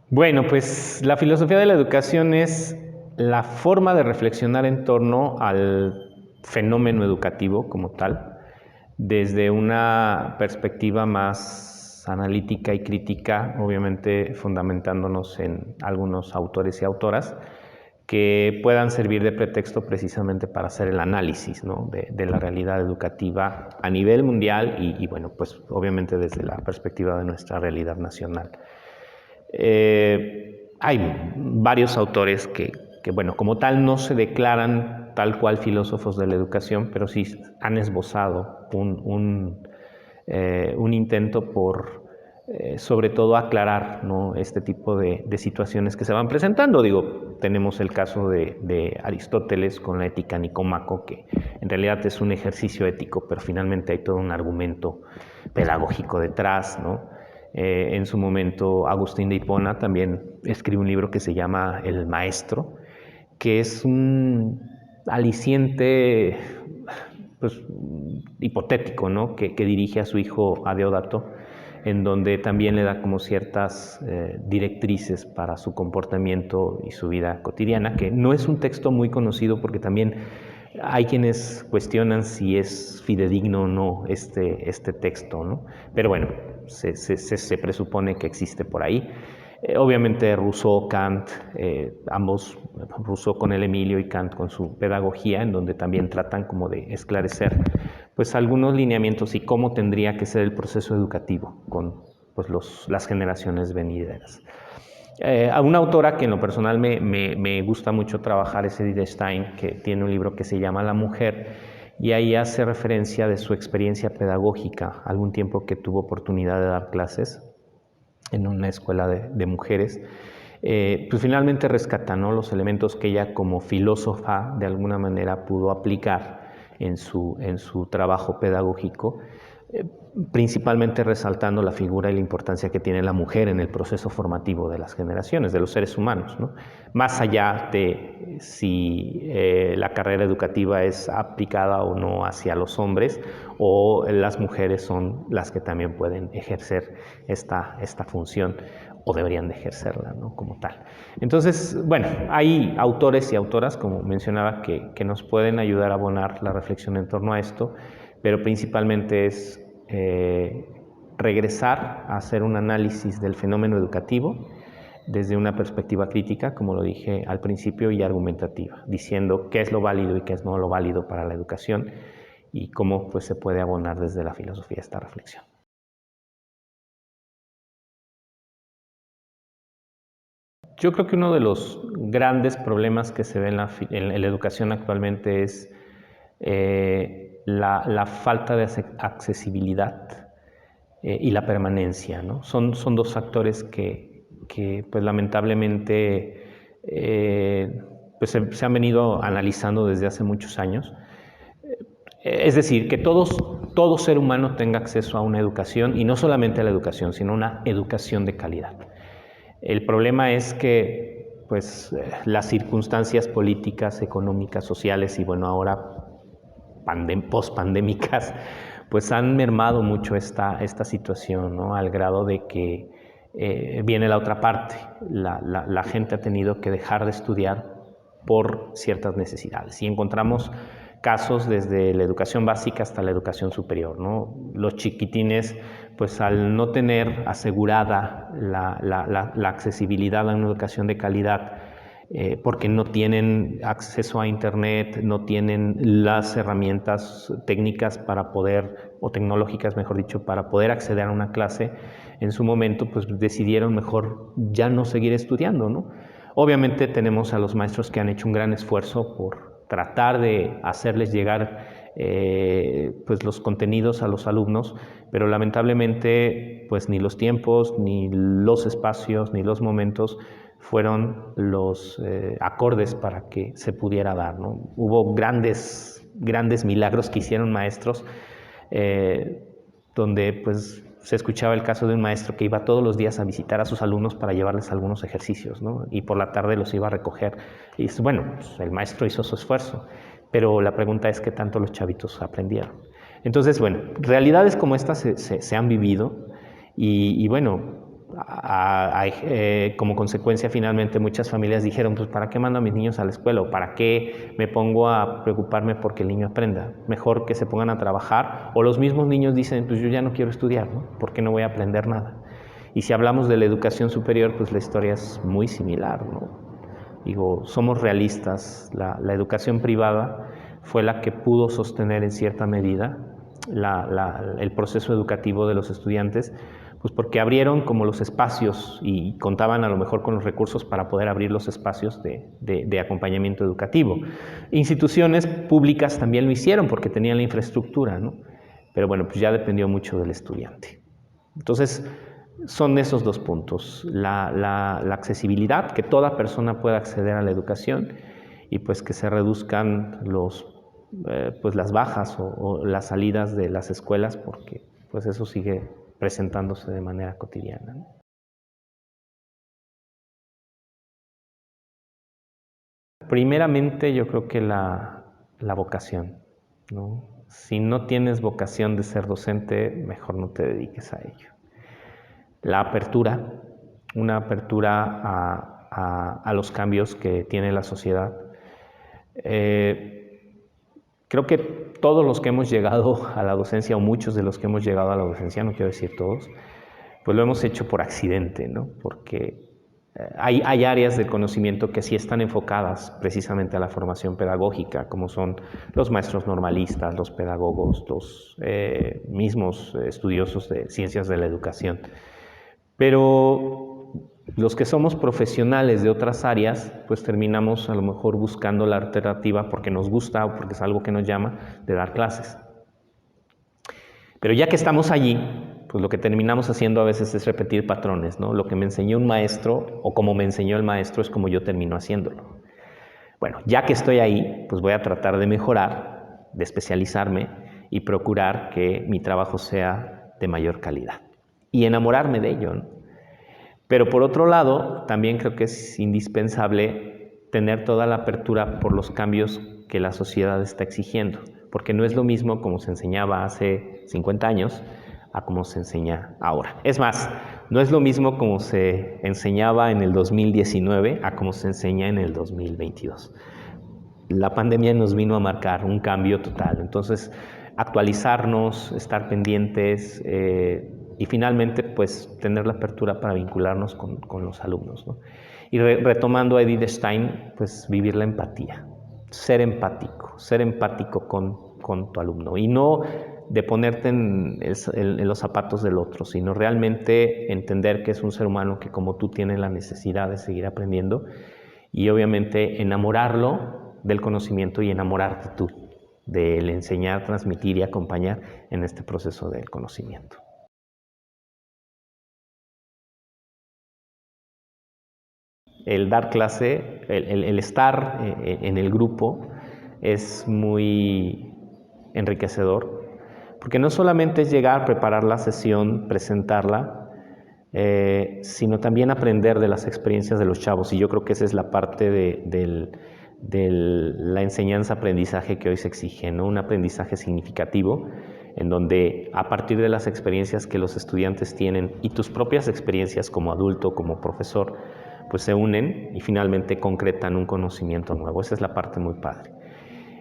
Bueno, pues la filosofía de la educación es la forma de reflexionar en torno al fenómeno educativo como tal, desde una perspectiva más analítica y crítica, obviamente fundamentándonos en algunos autores y autoras que puedan servir de pretexto precisamente para hacer el análisis, ¿no?, de la realidad educativa a nivel mundial y bueno, pues obviamente desde la perspectiva de nuestra realidad nacional. Hay varios autores que, bueno, como tal no se declaran tal cual filósofos de la educación, pero sí han esbozado un intento por, sobre todo, aclarar, ¿no?, este tipo de situaciones que se van presentando. Digo, tenemos el caso de Aristóteles con la ética Nicómaco, que en realidad es un ejercicio ético, pero finalmente hay todo un argumento pedagógico detrás, ¿no? En su momento, Agustín de Hipona también escribe un libro que se llama El Maestro, que es un aliciente, pues, hipotético, ¿no?, que dirige a su hijo Adeodato, en donde también le da como ciertas directrices para su comportamiento y su vida cotidiana, que no es un texto muy conocido porque también hay quienes cuestionan si es fidedigno o no este texto, ¿no? Pero bueno, se presupone que existe por ahí. Obviamente Rousseau, Kant, ambos, Rousseau con el Emilio y Kant con su pedagogía, en donde también tratan como de esclarecer pues algunos lineamientos y cómo tendría que ser el proceso educativo con pues, las generaciones venideras. A una autora que en lo personal me gusta mucho trabajar es Edith Stein, que tiene un libro que se llama La Mujer, y ahí hace referencia de su experiencia pedagógica, algún tiempo que tuvo oportunidad de dar clases en una escuela de mujeres. Pues finalmente rescata, ¿no?, los elementos que ella como filósofa de alguna manera pudo aplicar en su trabajo pedagógico, principalmente resaltando la figura y la importancia que tiene la mujer en el proceso formativo de las generaciones, de los seres humanos, ¿no? Más allá de si la carrera educativa es aplicada o no hacia los hombres, o las mujeres son las que también pueden ejercer esta función o deberían de ejercerla, ¿no?, como tal. Entonces, bueno, hay autores y autoras, como mencionaba, que nos pueden ayudar a abonar la reflexión en torno a esto, pero principalmente es regresar a hacer un análisis del fenómeno educativo desde una perspectiva crítica, como lo dije al principio, y argumentativa, diciendo qué es lo válido y qué es no lo válido para la educación y cómo pues, se puede abonar desde la filosofía esta reflexión. Yo creo que uno de los grandes problemas que se ve en la educación actualmente es la falta de accesibilidad y la permanencia, ¿no? Son dos factores que pues lamentablemente pues se han venido analizando desde hace muchos años. Es decir, que todo ser humano tenga acceso a una educación, y no solamente a la educación, sino una educación de calidad. El problema es que pues, las circunstancias políticas, económicas, sociales y bueno, ahora post-pandémicas, pues han mermado mucho esta situación, ¿no?, al grado de que viene la otra parte. La gente ha tenido que dejar de estudiar por ciertas necesidades. Y encontramos casos desde la educación básica hasta la educación superior, ¿no? Los chiquitines, pues al no tener asegurada la accesibilidad a una educación de calidad, porque no tienen acceso a internet, no tienen las herramientas técnicas para poder, o tecnológicas mejor dicho, para poder acceder a una clase, en su momento pues decidieron mejor ya no seguir estudiando, ¿no? Obviamente tenemos a los maestros que han hecho un gran esfuerzo por tratar de hacerles llegar pues los contenidos a los alumnos, pero lamentablemente pues ni los tiempos, ni los espacios, ni los momentos fueron los acordes para que se pudiera dar, ¿no? Hubo grandes milagros que hicieron maestros, donde pues se escuchaba el caso de un maestro que iba todos los días a visitar a sus alumnos para llevarles algunos ejercicios, ¿no? Y por la tarde los iba a recoger. Y bueno, pues el maestro hizo su esfuerzo, pero la pregunta es qué tanto los chavitos aprendieron. Entonces, bueno, realidades como estas se han vivido y bueno, como consecuencia finalmente muchas familias dijeron, pues ¿para qué mando a mis niños a la escuela? ¿O para qué me pongo a preocuparme porque el niño aprenda? Mejor que se pongan a trabajar. O los mismos niños dicen, pues yo ya no quiero estudiar, ¿no? Porque no voy a aprender nada. Y si hablamos de la educación superior, pues la historia es muy similar, ¿no? Digo, somos realistas, la educación privada fue la que pudo sostener en cierta medida el proceso educativo de los estudiantes, pues porque abrieron como los espacios y contaban a lo mejor con los recursos para poder abrir los espacios de acompañamiento educativo. Instituciones públicas también lo hicieron porque tenían la infraestructura, ¿no? Pero bueno, pues ya dependió mucho del estudiante. Entonces, son esos dos puntos, la accesibilidad, que toda persona pueda acceder a la educación y pues que se reduzcan pues las bajas o las salidas de las escuelas porque pues eso sigue presentándose de manera cotidiana, ¿no? Primeramente yo creo que la vocación, ¿no? Si no tienes vocación de ser docente, mejor no te dediques a ello. La apertura, una apertura a los cambios que tiene la sociedad. Creo que todos los que hemos llegado a la docencia, o muchos de los que hemos llegado a la docencia, no quiero decir todos, pues lo hemos hecho por accidente, ¿no? Porque hay áreas del conocimiento que sí están enfocadas precisamente a la formación pedagógica, como son los maestros normalistas, los pedagogos, los mismos estudiosos de ciencias de la educación. Pero los que somos profesionales de otras áreas, pues terminamos a lo mejor buscando la alternativa porque nos gusta o porque es algo que nos llama de dar clases. Pero ya que estamos allí, pues lo que terminamos haciendo a veces es repetir patrones, ¿no? Lo que me enseñó un maestro o como me enseñó el maestro es como yo termino haciéndolo. Bueno, ya que estoy ahí, pues voy a tratar de mejorar, de especializarme y procurar que mi trabajo sea de mayor calidad. Y enamorarme de ello, ¿no? Pero por otro lado, también creo que es indispensable tener toda la apertura por los cambios que la sociedad está exigiendo, porque no es lo mismo como se enseñaba hace 50 años a como se enseña ahora. Es más, no es lo mismo como se enseñaba en el 2019 a como se enseña en el 2022. La pandemia nos vino a marcar un cambio total, entonces actualizarnos, estar pendientes y finalmente pues tener la apertura para vincularnos con los alumnos, ¿no? Y retomando a Edith Stein, pues vivir la empatía, ser empático con tu alumno y no de ponerte en los zapatos del otro, sino realmente entender que es un ser humano que como tú tiene la necesidad de seguir aprendiendo y obviamente enamorarlo del conocimiento y enamorarte tú del enseñar, transmitir y acompañar en este proceso del conocimiento. El dar clase, el estar en el grupo es muy enriquecedor, porque no solamente es llegar, preparar la sesión, presentarla, sino también aprender de las experiencias de los chavos. Y yo creo que esa es la parte de la enseñanza-aprendizaje que hoy se exige, ¿no? Un aprendizaje significativo, en donde a partir de las experiencias que los estudiantes tienen y tus propias experiencias como adulto, como profesor, pues se unen y finalmente concretan un conocimiento nuevo. Esa es la parte muy padre.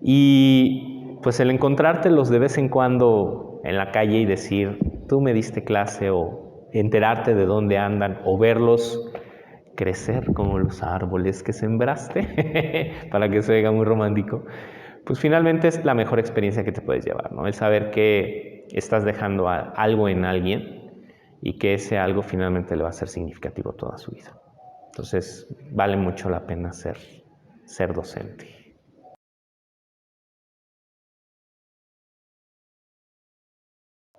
Y pues el encontrártelos de vez en cuando en la calle y decir, tú me diste clase, o enterarte de dónde andan, o verlos crecer como los árboles que sembraste, para que se oiga muy romántico, pues finalmente es la mejor experiencia que te puedes llevar, ¿no? El saber que estás dejando algo en alguien y que ese algo finalmente le va a ser significativo toda su vida. Entonces, vale mucho la pena ser docente.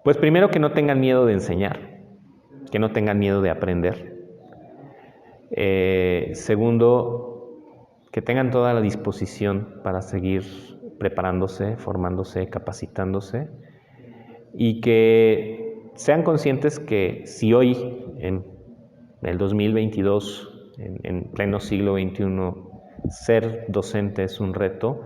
Pues primero que no tengan miedo de enseñar, que no tengan miedo de aprender. Segundo, que tengan toda la disposición para seguir preparándose, formándose, capacitándose y que sean conscientes que si hoy, en el 2022, en pleno siglo XXI, ser docente es un reto,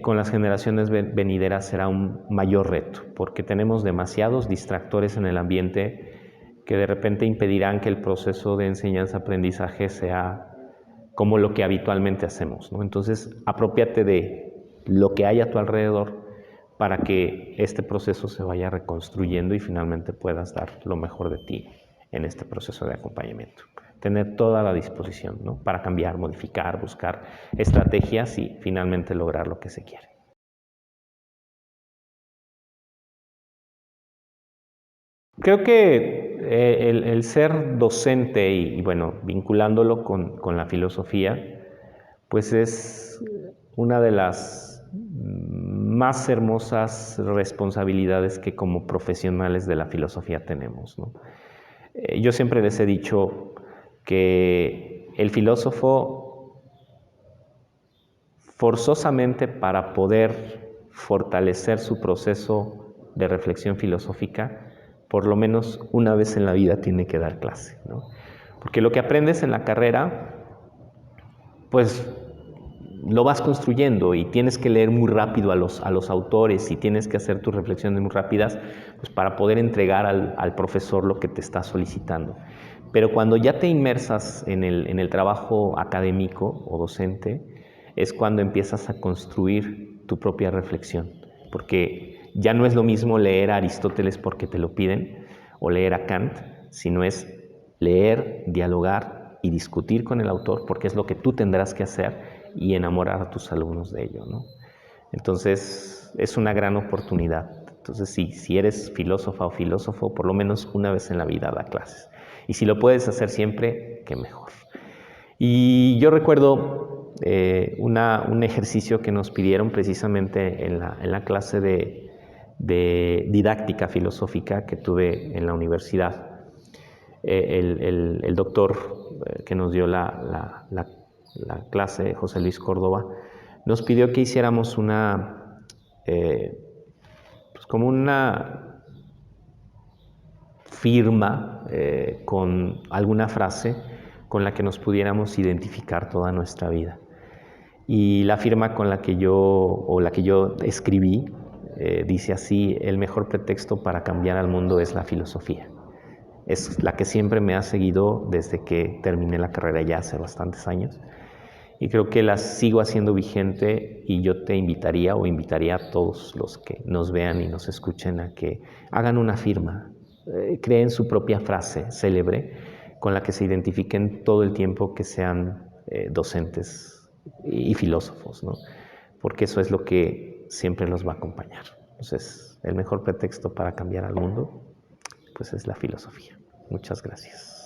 con las generaciones venideras será un mayor reto, porque tenemos demasiados distractores en el ambiente que de repente impedirán que el proceso de enseñanza-aprendizaje sea como lo que habitualmente hacemos, ¿no? Entonces, aprópiate de lo que hay a tu alrededor para que este proceso se vaya reconstruyendo y finalmente puedas dar lo mejor de ti en este proceso de acompañamiento. Tener toda la disposición, ¿no? Para cambiar, modificar, buscar estrategias y finalmente lograr lo que se quiere. Creo que el ser docente y, bueno, vinculándolo con la filosofía, pues es una de las más hermosas responsabilidades que como profesionales de la filosofía tenemos, ¿no? Yo siempre les he dicho que el filósofo forzosamente para poder fortalecer su proceso de reflexión filosófica, por lo menos una vez en la vida tiene que dar clase, ¿no? Porque lo que aprendes en la carrera, pues lo vas construyendo y tienes que leer muy rápido a los autores y tienes que hacer tus reflexiones muy rápidas, pues, para poder entregar al profesor lo que te está solicitando. Pero cuando ya te inmersas en el trabajo académico o docente, es cuando empiezas a construir tu propia reflexión, porque ya no es lo mismo leer a Aristóteles porque te lo piden o leer a Kant, sino es leer, dialogar y discutir con el autor, porque es lo que tú tendrás que hacer, y enamorar a tus alumnos de ello, ¿no? Entonces, es una gran oportunidad. Entonces, sí, si eres filósofa o filósofo, por lo menos una vez en la vida da clases. Y si lo puedes hacer siempre, qué mejor. Y yo recuerdo un ejercicio que nos pidieron precisamente en la clase de didáctica filosófica que tuve en la universidad. El doctor que nos dio la clase, José Luis Córdoba, nos pidió que hiciéramos pues como una firma con alguna frase con la que nos pudiéramos identificar toda nuestra vida. Y la firma con la que yo escribí dice así: el mejor pretexto para cambiar al mundo es la filosofía. Es la que siempre me ha seguido desde que terminé la carrera ya hace bastantes años. Y creo que la sigo haciendo vigente, y yo te invitaría o invitaría a todos los que nos vean y nos escuchen a que hagan una firma, creen su propia frase célebre con la que se identifiquen todo el tiempo que sean docentes y filósofos, ¿no? Porque eso es lo que siempre los va a acompañar. Entonces, el mejor pretexto para cambiar al mundo, pues, es la filosofía. Muchas gracias.